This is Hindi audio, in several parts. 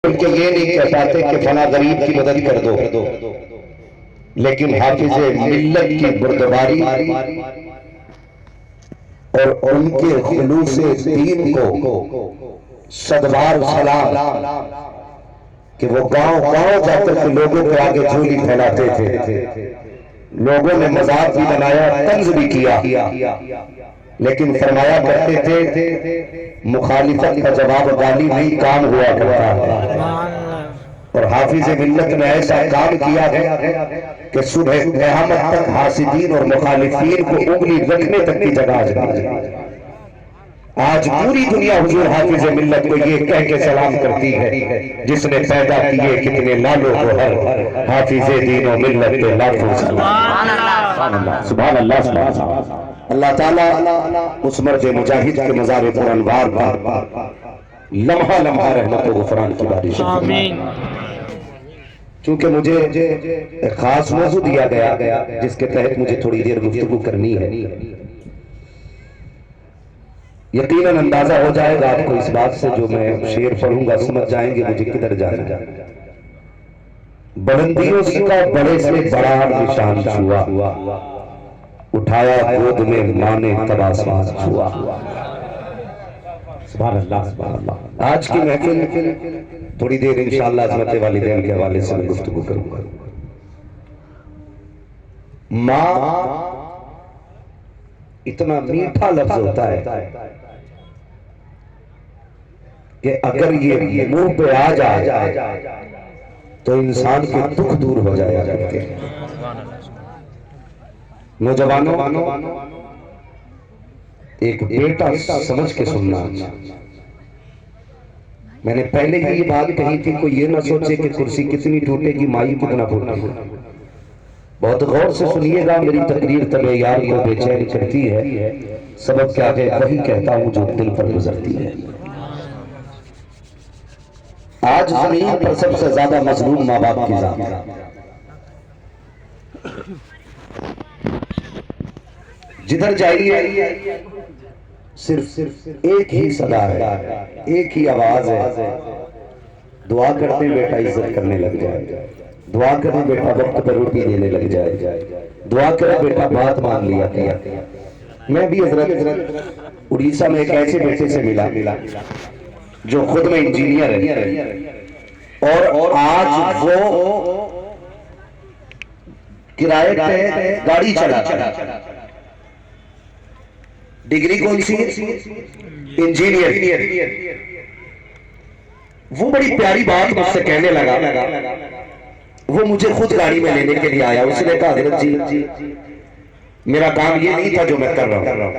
उनके ये नहीं कह पाते कि फला गरीब की मदद कर दो, लेकिन हाफिज मिल्लत की बुर्दबारी और उनके खुलूस दीन को सदबार सलाम कि वो गांव गांव जाकर के लोगों के आगे झोली फैलाते थे। लोगों ने मजाक भी बनाया, तंज भी किया, लेकिन फरमाया करते थे मुखालिफत का जवाब गाली नहीं काम हुआ करता है। और हाफिज मिल्लत ने ऐसा काम किया है कि सुबह क़यामत तक हासिदीन और मुखालिफीन को उंगली रखने तक की जगह आज पूरी दुनिया हुजूर हाफिज मिल्लत को ये कह के सलाम करती है, जिसने पैदा किए कितने लालों को हर हाफिज दीन और मिल्लत के लाखों सलाम। सुभान अल्लाह। अल्लाह ताला उस मर्द मुजाहिद के मज़ार पर अनवार पर लम्हा लम्हा रहमत व गुफरान की बारिश। चूंकि मुझे एक खास मौजू दिया गया जिसके तहत मुझे थोड़ी देर गुफ्तगू करनी है, यकीनन अंदाजा हो जाएगा आपको इस बात से, जो मैं शेर पढ़ूंगा समझ जाएंगे मुझे किधर जाना। बुलंदियों का बड़े से बड़ा निशान छुआ, उठाया गोद में माँ ने तब आसमान छुआ। सुभान अल्लाह, सुभान अल्लाह। आज की महफिल थोड़ी देर इंशाअल्लाह अज़मत वालिदैन के हवाले से मैं गुफ्तगू करूंगा। माँ इतना मीठा लफ्ज होता है कि अगर ये मुंह पे आ जाए तो इंसान के दुख दूर हो जाया करते हैं। नौजवानों, एक बेटा समझ के सुनना। मैंने पहले ही ये बात कही थी, कोई ये ना सोचे कि कुर्सी कितनी टूटेगी माई कितना फूटेगी। बहुत गौर से सुनिएगा मेरी तकरीर, तबे यार को बेचैन करती है। सबब क्या है वही कहता हूं जो दिल पर गुजरती है। आज जमीन पर सबसे ज्यादा मजलूम माँ बाप की जात है। जिधर जाइए सिर्फ एक ही सदा है, एक ही आवाज है, दुआ करते बेटा इज्जत करने लग जाए, दुआ करें बेटा वक्त पर रोटी देने लग जाए, दुआ करें बेटा बात मान लिया किया। मैं भी हजरत उड़ीसा में एक ऐसे बेटे से मिला जो खुद में इंजीनियर है और आज वो किराए पे गाड़ी चला। डिग्री कौन सी? इंजीनियर। वो बड़ी प्यारी बात मुझसे कहने लगा। वो मुझे खुद गाड़ी में लेने के लिए आया। उसने कहा हजरत जी मेरा काम ये नहीं था जो मैं कर रहा हूं।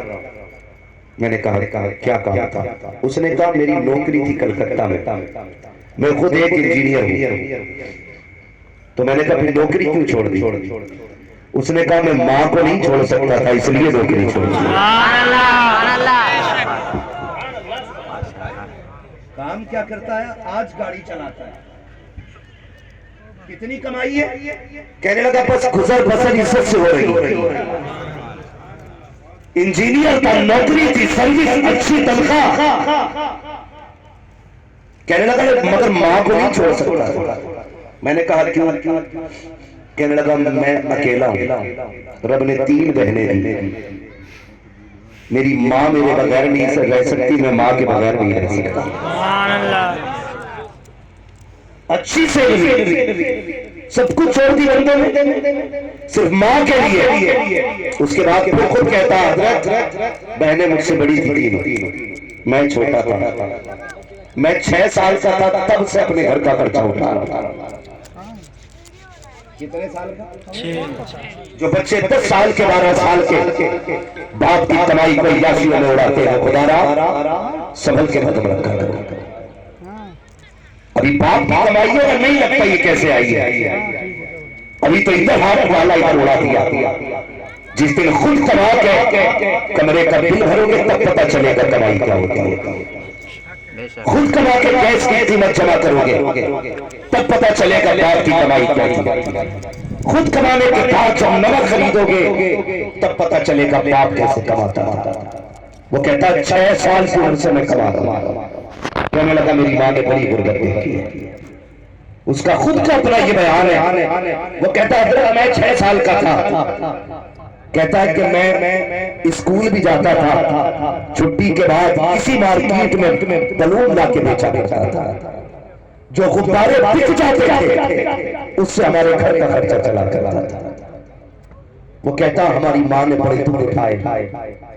मैंने कहा क्या काम था? उसने कहा मेरी नौकरी थी कलकत्ता में, मैं खुद एक इंजीनियर हूं। तो मैंने कहा फिर नौकरी क्यों छोड़ दी? उसने कहा मैं मां को नहीं छोड़ सकता था इसलिए नौकरी छोड़ दी। काम क्या करता है? आज गाड़ी चलाता है। कितनी कमाई है? कहने लगा बस गुजर बसर इज्जत से हो रही है। इंजीनियर का नौकरी थी, सर्विस, अच्छी तनख्वाह। कहने लगा मगर मां को नहीं छोड़ सकता। मैंने कहा क्यों? कहने लगा मैं अकेला हूं, रब ने 3 बहनें दी, मेरी माँ मेरे बगैर नहीं रह सकती, मैं माँ के बगैर नहीं रह सकता। अच्छी से सब कुछ छोड़ दी बंदे ने सिर्फ माँ के लिए। उसके बाद फिर खुद कहता हजरत बहनें मुझसे बड़ी थी, मैं छोटा था, मैं 6 साल का था तब से अपने घर का खर्चा उठा रहा था। कितने साल का? जो बच्चे 10 साल के 12 साल के बाप की कमाई को याशियों में उड़ाते हैं, खुदा संभल के कदम रखा करो। अभी बाप की कमाई है और नहीं लगता ये कैसे आई है। अभी तो इधर हाथ वाला इधर उड़ा दिया। जिस दिन खुद कमा के कमरे का बिल भरोगे तब पता चलेगा कमाई क्या होती है। खुद कमा के गैस की कीमत जमा करोगे तब पता चलेगा बाप की कमाई क्या है। खुद कमाने के बाद जब नमक खरीदोगे तब पता चलेगा बाप कैसे कमाता था। वो कहता 6 साल की उम्र से मैं कमा रहा हूं। कहने लगा मेरी माँ ने बड़ी गुर्बत देखी है। उसका खुद का अपना ये बयान है। वो कहता है मैं 6 साल का था, कहता है कि मैं स्कूल भी जाता था, छुट्टी के बाद इसी मार्केट में बलून ला के बेचा करता था, जो गुब्बारे बिक जाते थे उससे हमारे घर का खर्चा चला करता था। वो कहता हमारी माँ ने बड़े दुख उठाए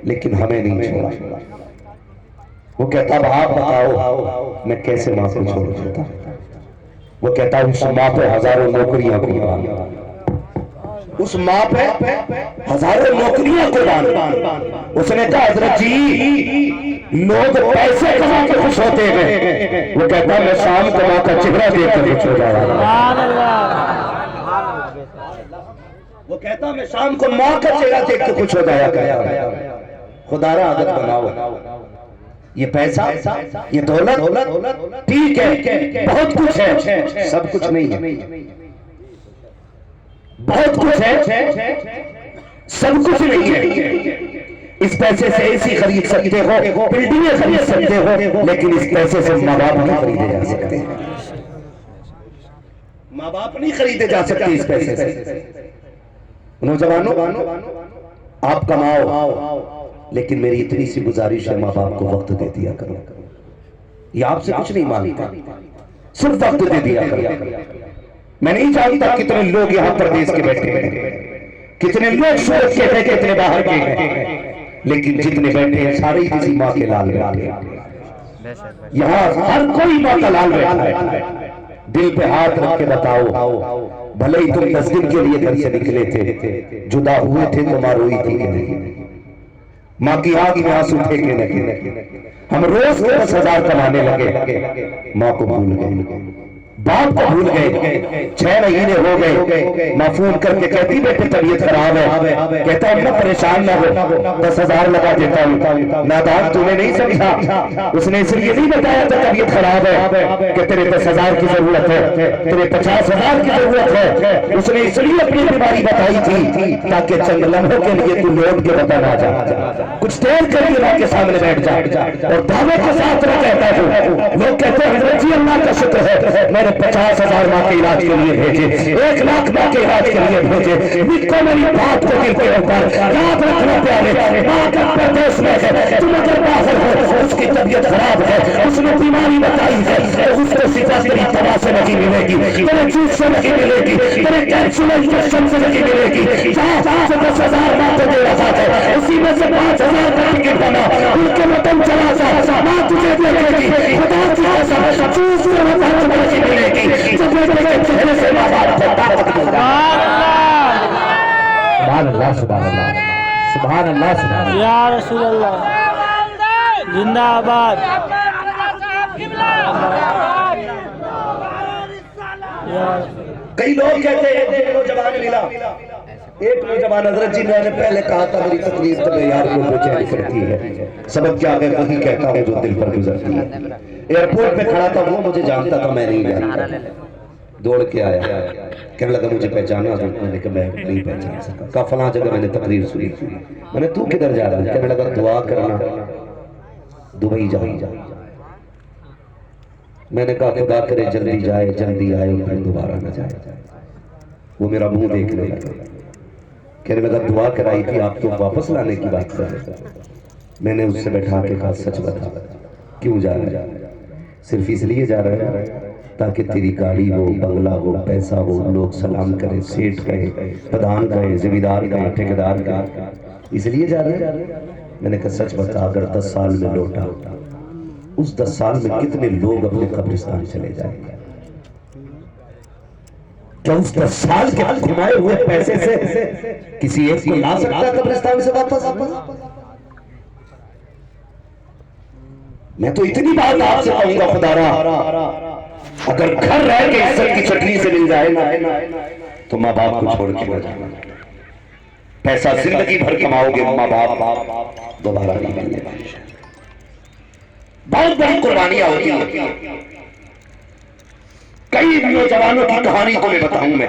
लेकिन हमें नहीं छोड़ा। वो कहता आप बताओ मैं कैसे माँ को छोड़ देता। वो कहता उस माँ पे हजारों नौकरियां कुर्बान, उस माँ पे हजारों नौकरियां कुर्बान। उसने कहा हजरत जी लोग पैसे कमा के खुश होते हैं, वो कहता मैं शाम को माँ का चेहरा देख कर खुश हो जाया। वो कहता मैं शाम को माँ का चेहरा देख के खुश हो जाया गया। खुदारा आदत बनाओ, ये पैसा ये दौलत ठीक है, बहुत कुछ है, सब कुछ नहीं है, बहुत कुछ है, सब कुछ नहीं है। इस पैसे से एसी खरीद सकते हो, बिल्डिंगें खरीद सकते हो, लेकिन इस पैसे से माँ बाप नहीं खरीदे जा सकते। माँ बाप नहीं खरीदे जा सकते इस पैसे से। नौजवानों आप कमाओ, लेकिन मेरी इतनी सी गुजारिश है माँ बाप को वक्त दे दिया करो। ये आपसे कुछ नहीं मांगता, सिर्फ वक्त दे दिया करो। मैं नहीं जानता कितने लोग यहाँ प्रदेश के बैठे हैं, कितने लोग सोच के हैं, कितने बाहर के हैं, लेकिन जितने बैठे हैं सारे ही किसी माँ के लाल बैठे हैं। यहाँ हर कोई माँ का लाल बैठा है। दिल पे हाथ रख के बताओ, भले ही तुम 10 दिन के लिए घर से निकले थे, जुदा हुए थे तो माँ रोई थी कि नहीं? माँ की आंख में आंसू थे कि नहीं? हम रोज 10,000 कमाने लगे, माँ को भूल गए, बाप को भूल गए। 6 महीने हो गए, माँ फोन करके कहती बेटे तबीयत खराब है, कहता है परेशान ना हो, 10,000 लगा देता हूँ। नादान तूने नहीं समझा, उसने इसलिए नहीं बताया था तबीयत खराब है कि तेरे 10,000 की जरूरत है, तेरे 50,000 की जरूरत है। उसने इसलिए अपनी बीमारी बताई थी ताकि चंद लम्हों के लिए तू लौट के बता ना जा, कुछ देर करके माँ के सामने बैठ जा। और दावे के साथ मैं कहता हूँ, लोग कहते हैं हजरत जी अल्लाह का शुक्र है मैंने 50,000 माँ के इलाज के लिए भेजे, 1 लाख माँ के इलाज के लिए भेजे। निको मेरी बात को दिल के ऊपर याद रखना प्यारे, माँ का प्रदेश में है, तुम अगर बाहर हो, उसकी तबीयत खराब है, उसने बीमारी बताई है, तो उसको शिफा तेरी दवा से नहीं मिलेगी, तेरे जूस से नहीं मिलेगी, तेरे कैप्सूल इंजेक्शन से नहीं मिलेगी। 10,000 माँ को दे रहा है, उसी में से 5,000 का टिकट बना, उनके वतन चला जा, माँ तुझे देखेगी, खुदा की कसम जूस से वतन नहीं मिलेगी। सुभान अल्लाह, सुभान अल्लाह, सुभान अल्लाह, सुभान अल्लाह, या रसूल अल्लाह जिंदाबाद। कई लोग कहते हैं एक नौजवान मिला, एक नौजवान हजरत जी मैंने पहले कहा था मेरी तकलीफ तो यार को बेचैनी करती है, सबक क्या है वही कहता हूँ जो दिल पर गुजरती है। एयरपोर्ट पे खड़ा था, वो मुझे जानता था, मैं नहीं जानता। दौड़ के आया, कहने लगा मुझे पहचाना? मैंने कहा मैं नहीं पहचान सका। कहा फलां जगह मैंने तकरीर सुनी। मैंने तू किधर जा रहा है? कहने लगा दुआ करना, दुबई जा। मैंने कहा खुदा करे जल्दी जाए, जल्दी आए, फिर दोबारा न जाए। वो मेरा मुंह देखने लगा, कहने लगा दुआ कराई थी, आप तो वापस लाने की बात कर रहे थे। मैंने उससे बैठा के कहा सच बता क्यों जा रहे हैं? सिर्फ इसलिए जा रहे हैं ताकि तेरी गाड़ी हो, बंगला हो, पैसा हो, लोग सलाम करें, सेठ कहे, प्रधान कहे, जिम्मेदार कहे, ठेकेदार कहे, इसलिए जा रहे हैं? मैंने कहा सच बता अगर 10 साल में लौटा, उस 10 साल में कितने लोग अपने कब्रिस्तान चले जाएंगे? क्या उस 10 साल के घुमाए हुए पैसे से किसी एक को ला सकता कब्रिस्तान से वापस? मैं तो इतनी बात आपसे कहूंगा खुदारा, अगर घर रह के इज्जत की चटनी से मिल जाए ना तो माँ बाप को छोड़ के न जाना। पैसा जिंदगी भर कमाओगे, माँ बाप दोबारा नहीं मिलने वाले। बहुत बड़ी कुर्बानियां होती हैं। कई नौजवानों की कहानी तुम्हें बताऊं मैं।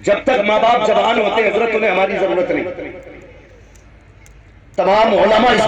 जब तक माँ बाप जवान होते हजरत उन्हें हमारी जरूरत नहीं। तमाम उलमा इस